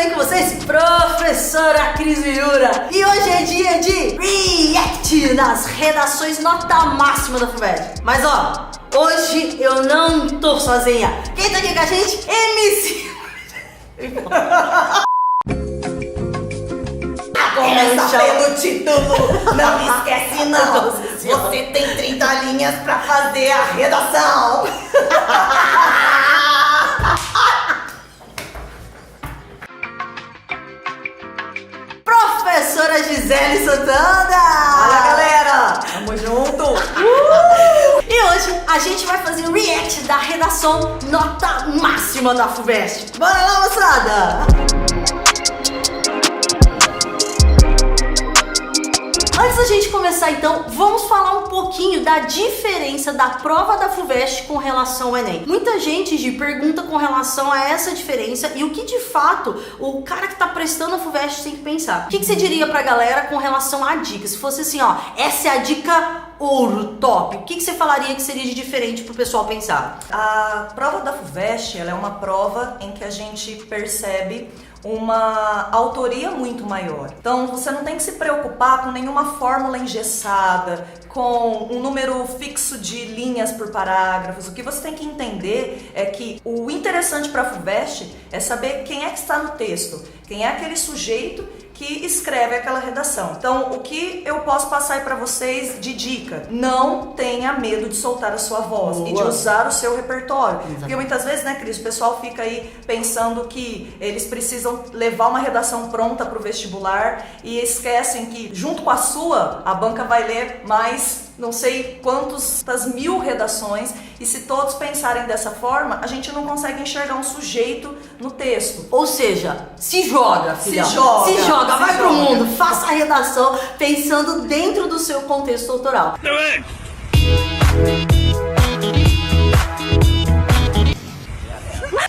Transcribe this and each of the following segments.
bem com vocês? Professora Cris Miura. E hoje é dia de react nas redações nota máxima da FUVEST. Mas ó, hoje eu não tô sozinha. Quem tá aqui com a gente? MC. Começa pelo título, não esquece não. Você tem 30 linhas pra fazer a redação. Professora Gisele Santana. Fala galera, tamo junto. E hoje a gente vai fazer o react da redação nota máxima da FUVEST. Bora lá, moçada! Antes da gente começar então, vamos falar um pouquinho da diferença da prova da FUVEST com relação ao Enem. Muita gente pergunta com relação a essa diferença e o que de fato o cara que tá prestando a FUVEST tem que pensar. O que você diria pra galera com relação à dica? Se fosse assim, ó, essa é a dica ouro, top. O que você falaria que seria de diferente pro pessoal pensar? A prova da FUVEST, ela é uma prova em que a gente percebe uma autoria muito maior. Então você não tem que se preocupar com nenhuma fórmula engessada, com um número fixo de linhas por parágrafos. O que você tem que entender é que o interessante para a FUVEST é saber quem é que está no texto, quem é aquele sujeito que escreve aquela redação. Então, o que eu posso passar aí para vocês de dica? Não tenha medo de soltar a sua voz e de usar o seu repertório. Exatamente. Porque muitas vezes, né, Cris, o pessoal fica aí pensando que eles precisam levar uma redação pronta para o vestibular e esquecem que, junto com a sua, a banca vai ler mais não sei quantas mil redações, e se todos pensarem dessa forma, a gente não consegue enxergar um sujeito no texto. Ou seja, se joga, filhão. Se joga, vai pro mundo, faça a redação pensando dentro do seu contexto autoral.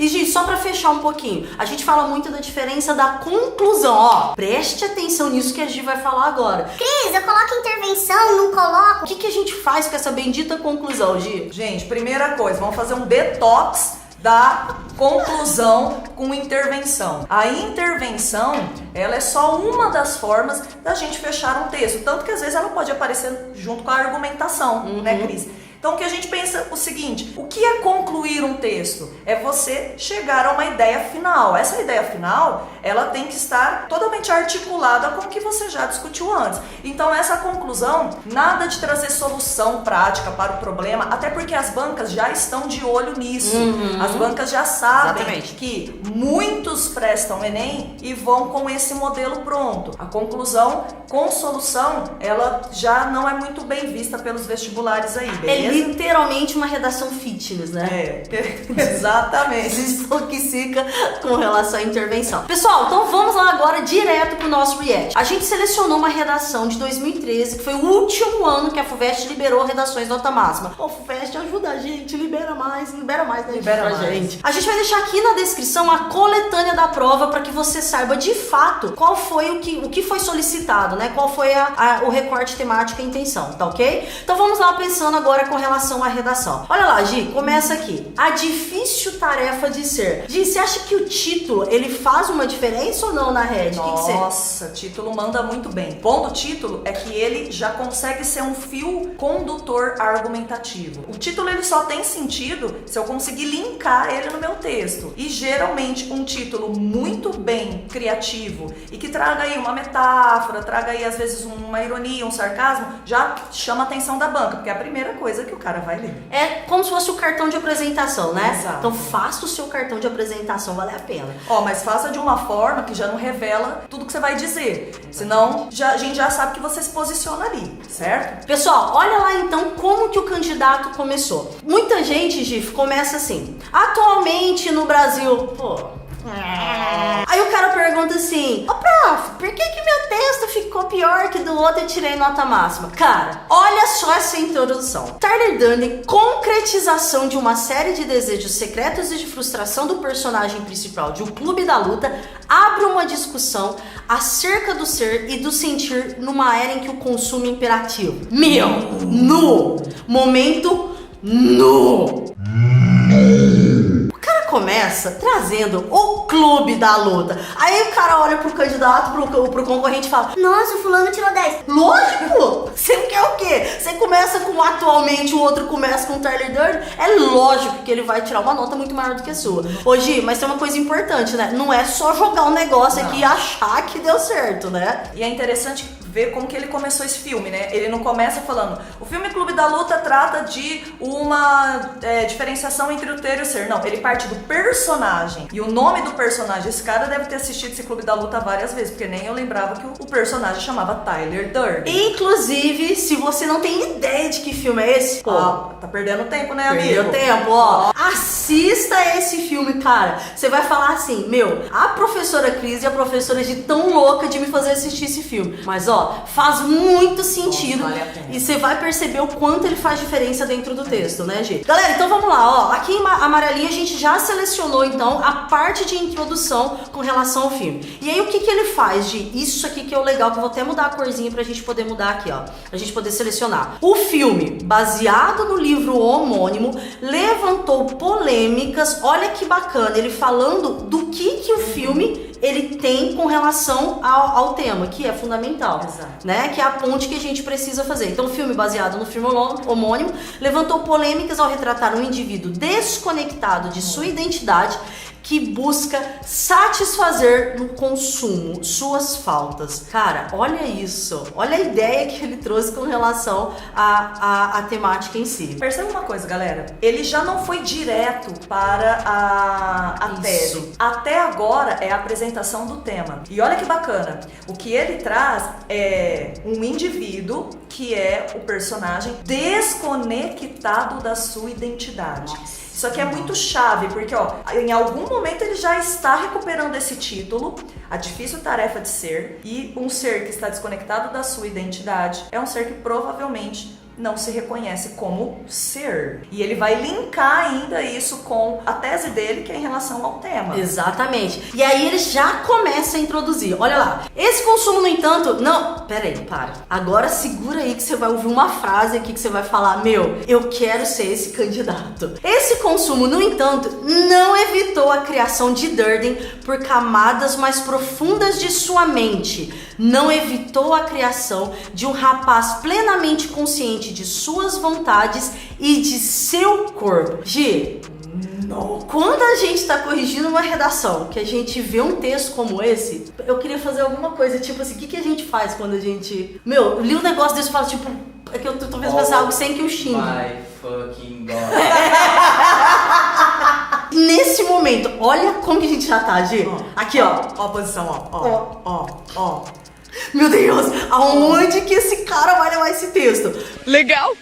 E, gente, só pra fechar um pouquinho, a gente fala muito da diferença da conclusão, ó. Preste atenção nisso que a Gi vai falar agora. Cris, eu coloco intervenção, não coloco. O que a gente faz com essa bendita conclusão, Gi? Gente, primeira coisa, vamos fazer um detox da conclusão com intervenção. A intervenção, ela é só uma das formas da gente fechar um texto, tanto que às vezes ela pode aparecer junto com a argumentação, né, Cris? Então o que a gente pensa é o seguinte: o que é concluir um texto? É você chegar a uma ideia final. Essa ideia final, ela tem que estar totalmente articulada com o que você já discutiu antes. Então essa conclusão, nada de trazer solução prática para o problema, até porque as bancas já estão de olho nisso. As bancas já sabem que muitos prestam Enem e vão com esse modelo pronto. A conclusão com solução, ela já não é muito bem vista pelos vestibulares aí, beleza? É literalmente uma redação fitness, né? É, exatamente. Se intoxica com relação à intervenção. Pessoal, então vamos lá agora direto pro nosso react. A gente selecionou uma redação de 2013, que foi o último ano que a FUVEST liberou redações nota máxima. Ô, FUVEST, ajuda a gente, libera mais, né? Libera mais. Gente. A gente vai deixar aqui na descrição a coletânea da prova para que você saiba de fato qual foi o que foi solicitado, né? Qual foi o recorte temático e a intenção, tá ok? Então vamos lá pensando agora com relação à redação. Olha lá, Gi, começa aqui. A difícil tarefa de ser. Gi, você acha que o título, ele faz uma diferença ou não na rede? Nossa, título manda muito bem. O bom do título é que ele já consegue ser um fio condutor argumentativo. O título, ele só tem sentido se eu conseguir linkar ele no meu texto. E geralmente um título muito bem criativo e que traga aí uma metáfora, traga aí às vezes uma ironia, um sarcasmo, já chama a atenção da banca, porque é a primeira coisa que o cara vai ler. É como se fosse o cartão de apresentação, né? Exato. Então faça o seu cartão de apresentação valer a pena. Ó, mas faça de uma forma que já não revela tudo que você vai dizer. Senão, a gente já sabe que você se posiciona ali, certo? Pessoal, olha lá então como que o candidato começou. Muita gente, Gif, começa assim: atualmente no Brasil, Aí o cara pergunta assim: ô prof, por que meu texto ficou pior que do outro e tirei nota máxima? Cara, olha só essa introdução. Tyler Durden, concretização de uma série de desejos secretos e de frustração do personagem principal de O Clube da Luta, abre uma discussão acerca do ser e do sentir numa era em que o consumo é imperativo. No momento, no. O cara começa trazendo o clube da luta. Aí o cara olha pro candidato, pro concorrente e fala: Nossa, o fulano tirou 10. lógico! Você quer o quê? Você começa com atualmente, o outro começa com o Tyler Durden. É lógico que ele vai tirar uma nota muito maior do que a sua. Ô Gi, mas tem uma coisa importante, né? Não é só jogar um negócio aqui e achar que deu certo, né? E é interessante ver como que ele começou esse filme, né? Ele não começa falando: o filme Clube da Luta trata de uma diferenciação entre o ter e o ser. Não, ele parte do personagem. E o nome do personagem, esse cara deve ter assistido esse Clube da Luta várias vezes, porque nem eu lembrava que o personagem chamava Tyler Durden. Inclusive, se você não tem ideia de que filme é esse, pô, Tá perdendo tempo, né, amigo? perdeu tempo, ó. Assista esse filme, cara. Você vai falar assim: meu, a professora Cris e a professora Gi tão louca de me fazer assistir esse filme. Mas ó, faz muito sentido. Vale a pena. E você vai perceber o quanto ele faz diferença dentro do texto, né, Gi? Galera, então vamos lá, ó. Aqui em amarelinha a gente já selecionou, então, a parte de introdução com relação ao filme. E aí, o que que ele faz, Gi? Isso aqui que é o legal, que eu vou até mudar a corzinha pra gente poder mudar aqui, ó. Pra gente poder selecionar. O filme, baseado no livro homônimo, levantou polêmicas. Olha que bacana, ele falando do que o filme ele tem com relação ao tema, que é fundamental. Exato. Né? Que é a ponte que a gente precisa fazer. Então, o filme baseado no filme homônimo levantou polêmicas ao retratar um indivíduo desconectado de sua identidade que busca satisfazer no consumo suas faltas. Cara, olha isso. Olha a ideia que ele trouxe com relação à temática em si. Perceba uma coisa, galera. Ele já não foi direto para a tese. Até agora é a apresentação do tema. E olha que bacana. O que ele traz é um indivíduo que é o personagem desconectado da sua identidade. Isso aqui é muito chave, porque ó, em algum momento ele já está recuperando esse título, a difícil tarefa de ser, e um ser que está desconectado da sua identidade é um ser que provavelmente não se reconhece como ser. E ele vai linkar ainda isso com a tese dele, que é em relação ao tema. Exatamente. E aí ele já começa a introduzir. Olha lá. Esse consumo, no entanto... Não, pera aí, para. Agora segura aí que você vai ouvir uma frase aqui que você vai falar: meu, eu quero ser esse candidato. Esse consumo, no entanto, não evitou a criação de Durden por camadas mais profundas de sua mente. Não evitou a criação de um rapaz plenamente consciente de suas vontades e de seu corpo. Gi, não. Quando a gente tá corrigindo uma redação, que a gente vê um texto como esse, eu queria fazer alguma coisa, tipo assim, o que a gente faz quando a gente... Meu, eu li um negócio desse e falo, tipo, é que eu tô talvez pensar algo sem que eu xingue. My fucking God. Nesse momento, olha como que a gente já tá, Gi. Aqui, ó. Ó a posição, ó. Meu Deus, aonde que esse cara vai levar esse texto? Legal!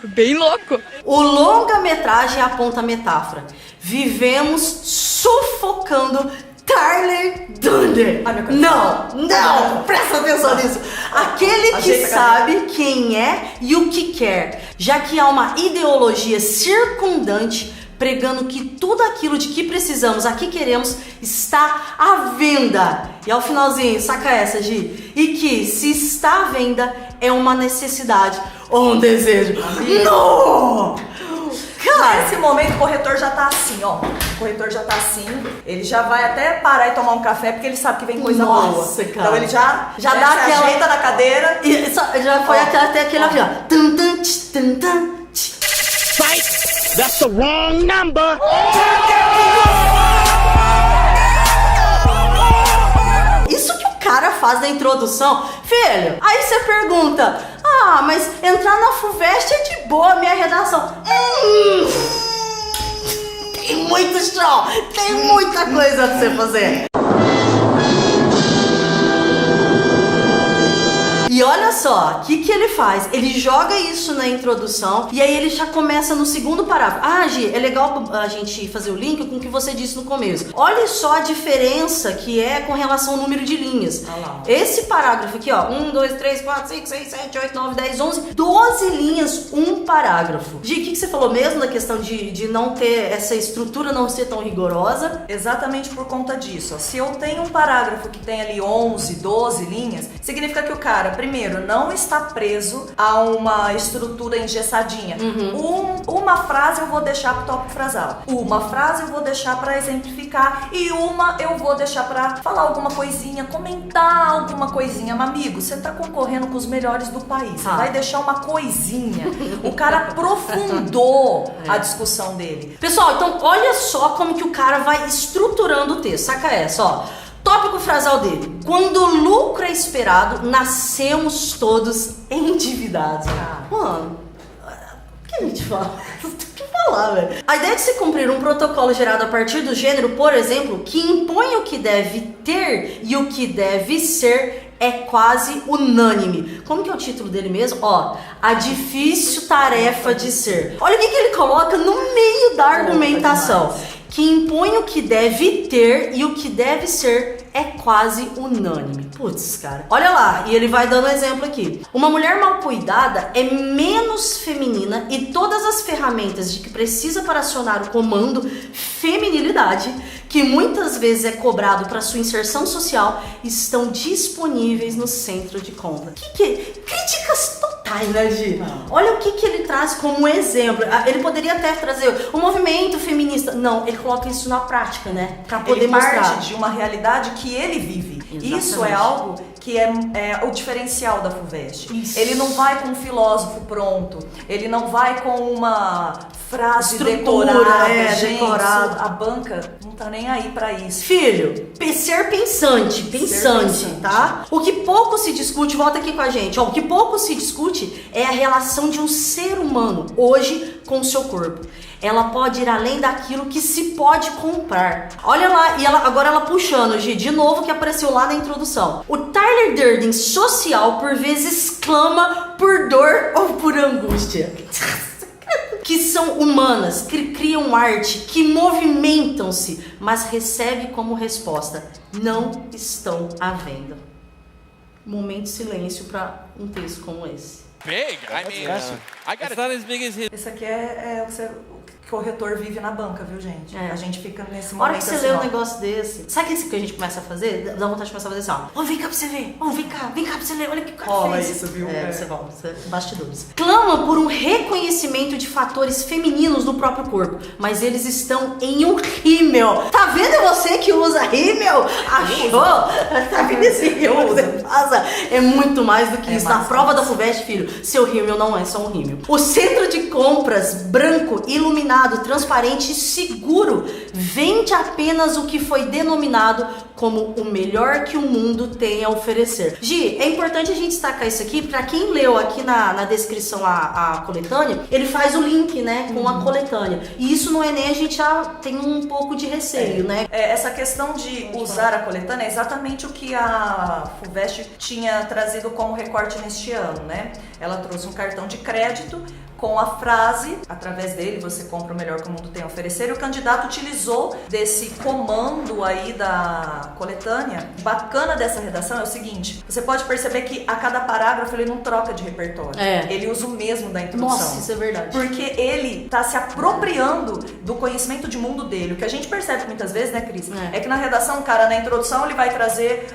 Bem louco! O longa-metragem aponta a metáfora. Vivemos sufocando Tyler Durden. Não, presta atenção nisso. Aquele que sabe quem é e o que quer, já que há uma ideologia circundante pregando que tudo aquilo de que precisamos, aqui queremos, está à venda. E ao finalzinho, saca essa, Gi? E que se está à venda é uma necessidade ou um desejo. Não! Cara, nesse momento o corretor já tá assim, ó. O corretor já tá assim, ele já vai até parar e tomar um café porque ele sabe que vem coisa boa. Nossa, cara. Então ele já dá se aquela... ajeita na cadeira. E já foi até aquele aqui, ó. Tum, tum, tch, tum, tum, tch. That's the wrong number. Isso que o cara faz na introdução, filho. Aí você pergunta: ah, mas entrar na FUVEST é de boa, minha redação. Tem muito chão, tem muita coisa pra você fazer. E olha só, o que ele faz? Ele joga isso na introdução e aí ele já começa no segundo parágrafo. Ah, Gi, é legal a gente fazer o link com o que você disse no começo. Olha só a diferença que é com relação ao número de linhas. Esse parágrafo aqui, ó, 1, 2, 3, 4, 5, 6, 7, 8, 9, 10, 11, 12 linhas, um parágrafo. Gi, o que você falou mesmo na questão de não ter essa estrutura, não ser tão rigorosa? Exatamente por conta disso. Ó. Se eu tenho um parágrafo que tem ali 11, 12 linhas, significa que o cara, primeiro, primeiro, não está preso a uma estrutura engessadinha. Uma frase eu vou deixar pro tópico frasal, uma frase eu vou deixar pra exemplificar e uma eu vou deixar pra falar alguma coisinha, comentar alguma coisinha. Mas, amigo, você tá concorrendo com os melhores do país, você vai deixar uma coisinha. O cara aprofundou a discussão dele. Pessoal, então olha só como que o cara vai estruturando o texto. Saca essa, ó. Tópico frasal dele. Quando o lucro é esperado, nascemos todos endividados. Mano, o que a gente fala? O que falar, velho? A ideia de se cumprir um protocolo gerado a partir do gênero, por exemplo, que impõe o que deve ter e o que deve ser, é quase unânime. Como que é o título dele mesmo? Ó, a difícil tarefa de ser. Olha o que ele coloca no meio da argumentação. Que impõe o que deve ter e o que deve ser, é quase unânime. Putz, cara. Olha lá, e ele vai dando um exemplo aqui. Uma mulher mal cuidada é menos feminina e todas as ferramentas de que precisa para acionar o comando feminilidade, que muitas vezes é cobrado para sua inserção social, estão disponíveis no centro de conta. Críticas totais, né, Gi? Olha o que ele traz como exemplo. Ele poderia até trazer o movimento feminista. Não, ele coloca isso na prática, né? Pra poder mostrar. Parte de uma realidade que ele vive. Exatamente. Isso é algo que é o diferencial da FUVEST. Isso. Ele não vai com um filósofo pronto, ele não vai com uma frase decorada. Decorada. A banca não tá nem aí pra isso. Filho, ser pensante, tá? O que pouco se discute, volta aqui com a gente, ó, o que pouco se discute é a relação de um ser humano hoje com o seu corpo. Ela pode ir além daquilo que se pode comprar. Olha lá, e agora ela puxando, Gi, de novo que apareceu lá na introdução. O Tyler Durden social por vezes clama por dor ou por angústia. Que são humanas, que criam arte, que movimentam-se, mas recebem como resposta: não estão à venda. Momento de silêncio para um texto como esse. Big. I mean, it's not as big as his. Esse aqui é o que o corretor vive na banca, viu, gente? A gente fica nesse A momento. hora que você assim, lê um negócio desse, sabe o que a gente começa a fazer? Dá vontade de começar a fazer assim, ó. Vem cá pra você ver. Vem cá pra você ler. Olha o que o cara rola fez. Isso, viu? Você volta. Bastidores. Clama por um reconhecimento de fatores femininos no próprio corpo, mas eles estão em um rímel. Tá vendo você que usa rímel? Achou? Tá vendo esse rímel que você passa? É muito mais do que isso. Na prova da FUVEST, filho, seu rímel não é só um rímel. O centro de compras, branco, iluminado, transparente e seguro, vende apenas o que foi denominado como o melhor que o mundo tem a oferecer. Gi, é importante a gente destacar isso aqui, pra quem leu aqui na descrição a coletânea, ele faz o link, né, com a coletânea. E isso não é nem a gente já tem um pouco de receio, né? Essa questão de usar a coletânea é exatamente o que a FUVEST tinha trazido como recorte neste ano, né? Ela trouxe um cartão de crédito com a frase, através dele você compra o melhor que o mundo tem a oferecer, e o candidato utilizou desse comando aí da coletânea. Bacana dessa redação é o seguinte, você pode perceber que a cada parágrafo ele não troca de repertório, ele usa o mesmo da introdução. Nossa, isso é verdade. Porque ele tá se apropriando do conhecimento de mundo dele. O que a gente percebe muitas vezes, né, Cris? É que na redação, cara, na introdução ele vai trazer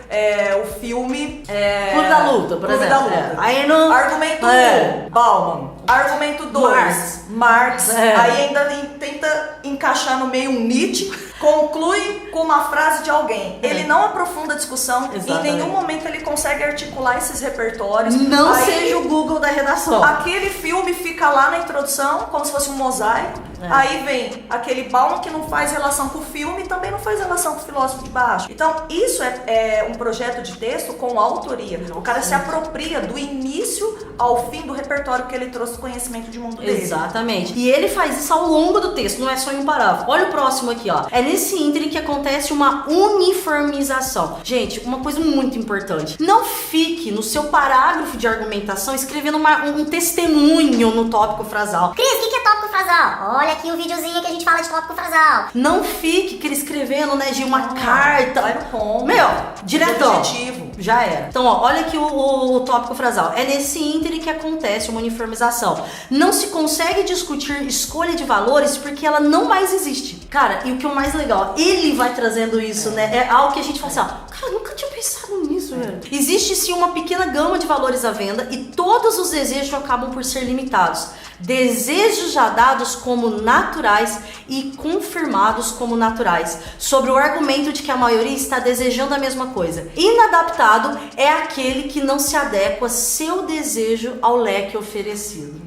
o filme... Clube da Luta, por exemplo. Clube da Luta. Aí no... Argumento 1, Bauman. Argumento 2, Marx. Aí ainda tenta encaixar no meio um Nietzsche, conclui com uma frase de alguém. Ele não aprofunda a discussão, em nenhum momento ele consegue articular esses repertórios. Não seja o Google da redação. Aquele filme fica lá na introdução, como se fosse um mosaico. Aí vem aquele Bauman que não faz relação com o filme e também não faz relação com o filósofo de baixo. Então, isso é um projeto de texto com autoria. O cara se apropria do início ao fim do repertório que ele trouxe do conhecimento de mundo dele. Exatamente. E ele faz isso ao longo do texto, não é só em um parágrafo. Olha o próximo aqui, ó. É nesse ínterim que acontece uma uniformização. Gente, uma coisa muito importante. Não fique no seu parágrafo de argumentação escrevendo um testemunho no tópico frasal. Cris, o que é tópico frasal? Olha aqui o videozinho que a gente fala de tópico frasal. Não fique escrevendo, né, de uma carta. Vai no ponto. Meu, diretão. Objetivo. Já era. Então, ó, olha aqui o tópico frasal. É nesse ínterim que acontece uma uniformização. Não se consegue discutir escolha de valores porque ela não mais existe. Cara, e o que é o mais legal, ele vai trazendo isso, né? É algo que a gente fala assim, ó, cara, nunca tinha pensado nisso. isso, velho. Existe sim uma pequena gama de valores à venda e todos os desejos acabam por ser limitados. Desejos já dados como naturais e confirmados como naturais, sobre o argumento de que a maioria está desejando a mesma coisa. Inadaptado é aquele que não se adequa seu desejo ao leque oferecido.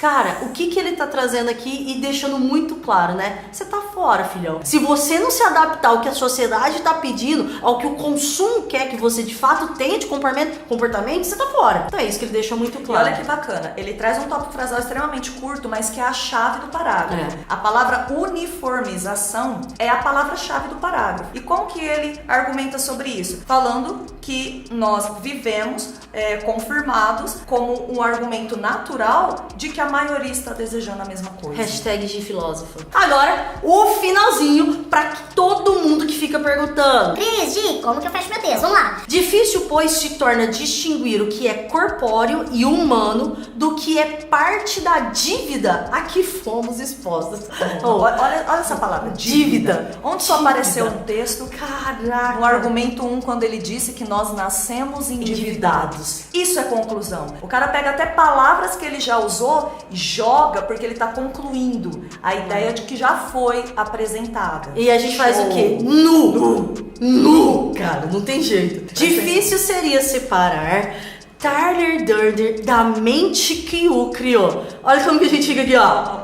Cara, o que ele tá trazendo aqui e deixando muito claro, né? Você tá fora, filhão. Se você não se adaptar ao que a sociedade tá pedindo, ao que o consumo quer que você de fato tenha de comportamento, você tá fora. Então é isso que ele deixa muito claro. E olha que bacana, ele traz um tópico frasal extremamente curto, mas que é a chave do parágrafo. A palavra uniformização é a palavra-chave do parágrafo. E como que ele argumenta sobre isso? Falando que nós vivemos confirmados como um argumento natural de que a maioria está desejando a mesma coisa. Hashtag de filósofo. Agora, o finalzinho pra todo mundo que fica perguntando. Cris, Gi, como que eu fecho meu texto? Vamos lá. Difícil, pois, se torna distinguir o que é corpóreo e humano do que é parte da dívida a que fomos expostos. Olha essa palavra, dívida. Onde só apareceu no texto? Caraca. No argumento 1, quando ele disse que nós nascemos endividados. Isso é conclusão. O cara pega até palavras que ele já usou e joga porque ele tá concluindo a ideia de que já foi apresentada. E a gente faz o quê? Nu! Cara, não tem jeito. Difícil seria separar Tyler Durden da mente que o criou. Olha como que a gente fica aqui, ó.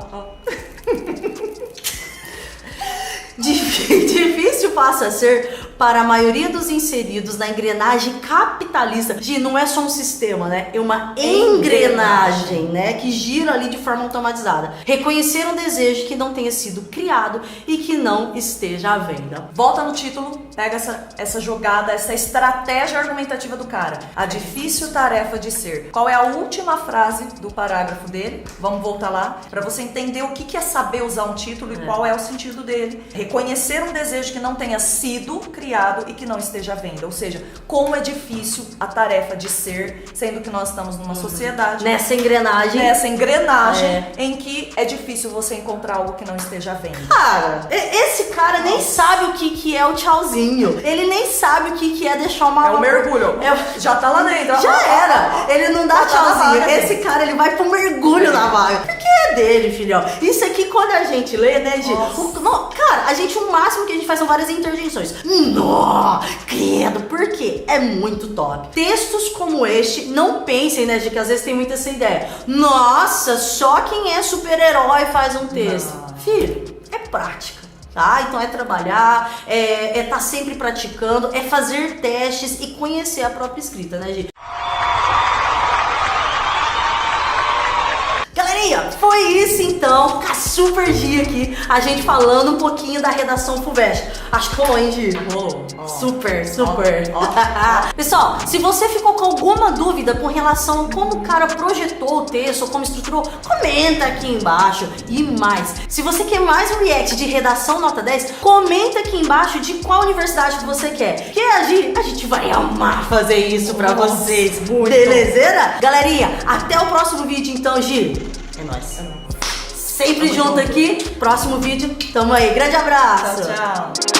Difícil passa a ser para a maioria dos inseridos na engrenagem capitalista. Não é só um sistema, né? É uma engrenagem, né? Que gira ali de forma automatizada. Reconhecer um desejo que não tenha sido criado e que não esteja à venda. Volta no título, pega essa jogada, essa estratégia argumentativa do cara. A difícil tarefa de ser. Qual é a última frase do parágrafo dele? Vamos voltar lá para você entender o que é saber usar um título e qual é o sentido dele. Reconhecer um desejo que não tenha sido criado e que não esteja à venda. Ou seja, como é difícil a tarefa de ser, sendo que nós estamos numa sociedade... Nessa engrenagem em que é difícil você encontrar algo que não esteja à venda. Cara, esse cara nem sabe o que é o tchauzinho. Ele nem sabe o que é deixar uma... É o mergulho. Já tá lá dentro. Já era. Ele não dá tchauzinho. Vaga, esse cara, ele vai pro mergulho na vaga. Porque é dele, filhão. Isso aqui, quando a gente lê, né, Gi? Cara, o máximo que a gente faz são várias interjeições. Credo, por quê? É muito top. Textos como este, não pensem, né, Gi, que às vezes tem muita essa ideia. Nossa, só quem é super-herói faz um texto. Filho, é prática. Tá? Então é trabalhar, é tá sempre praticando, é fazer testes e conhecer a própria escrita, né, Gi? Galerinha, foi isso então, com a Super Gi aqui, a gente falando um pouquinho da redação FUVEST. Acho que rolou, hein, Gi? Rolou. Super. Pessoal, se você ficou com alguma dúvida com relação a como o cara projetou o texto ou como estruturou, comenta aqui embaixo. E mais, se você quer mais um react de redação nota 10, comenta aqui embaixo de qual universidade que você quer. Porque a gente vai amar fazer isso pra vocês. Belezeira? Galerinha, até o próximo vídeo então, Gi. É nóis. Sempre junto aqui. Próximo vídeo, tamo aí. Grande abraço. Tchau.